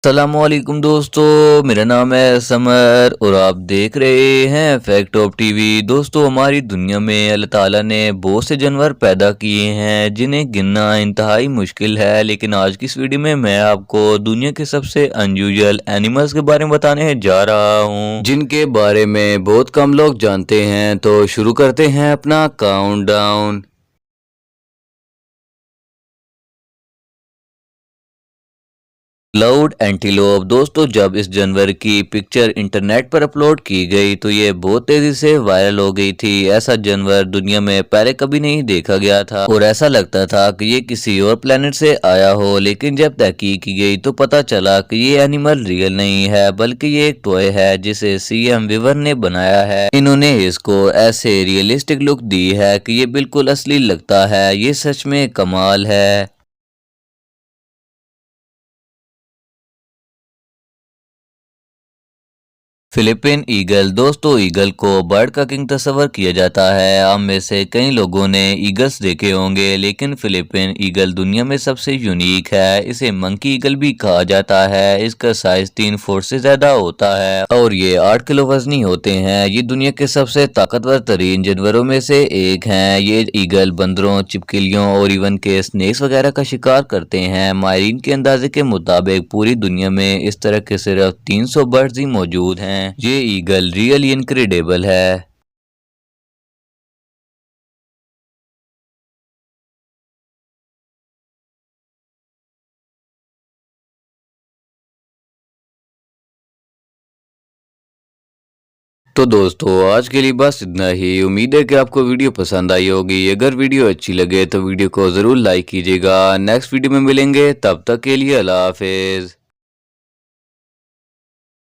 अस्सलामुअलैकुम दोस्तों, मेरा नाम है समर और आप देख रहे हैं फैक्ट ऑफ टीवी। दोस्तों, हमारी दुनिया में अल्लाह ताला ने बहुत से जानवर पैदा किए हैं जिन्हें गिनना इंतहाई मुश्किल है, लेकिन आज की इस वीडियो में मैं आपको दुनिया के सबसे अनयूजुअल एनिमल्स के बारे में बताने जा रहा हूं, जिनके बारे में बहुत कम लोग जानते हैं। तो शुरू करते हैं अपना काउंटडाउन। Cloud antelope. दोस्तों, जब इस जानवर की पिक्चर इंटरनेट पर अपलोड की गई तो ये बहुत तेजी से वायरल हो गई थी। ऐसा जानवर दुनिया में पहले कभी नहीं देखा गया था और ऐसा लगता था कि ये किसी और प्लेनेट से आया हो, लेकिन जब तहकीक की गई तो पता चला कि ये एनिमल रियल नहीं है, बल्कि ये एक टॉय है जिसे सीएम विवर ने बनाया है। इन्होंने इसको ऐसे रियलिस्टिक लुक दी है कि ये बिल्कुल असली लगता है। ये सच में कमाल है। Philippine eagle. दोस्तों, ईगल को बर्ड का किंग तस्वर किया जाता है। हम में से कई लोगों ने ईगल्स देखे होंगे, लेकिन फिलिपिन ईगल दुनिया में सबसे यूनिक है। इसे मंकी ईगल भी कहा जाता है। इसका साइज 3 फुट से ज्यादा होता है और ये 8 किलो वजनी होते हैं। ये दुनिया के सबसे ताकतवर तरीन जानवरों में से एक हैं। ये ईगल बंदरों, छिपकलियों और इवन के स्नेक्स वगैरह का शिकार करते हैं। माहिरीन के अंदाजे के मुताबिक पूरी दुनिया में इस तरह के सिर्फ 300 बर्ड्स ही मौजूद हैं। ये ईगल रियली इनक्रेडिबल है। तो दोस्तों, आज के लिए बस इतना ही। उम्मीद है कि आपको वीडियो पसंद आई होगी। अगर वीडियो अच्छी लगे तो वीडियो को ज़रूर लाइक कीजिएगा। नेक्स्ट वीडियो में मिलेंगे, तब तक के लिए अल्लाह हाफिज़।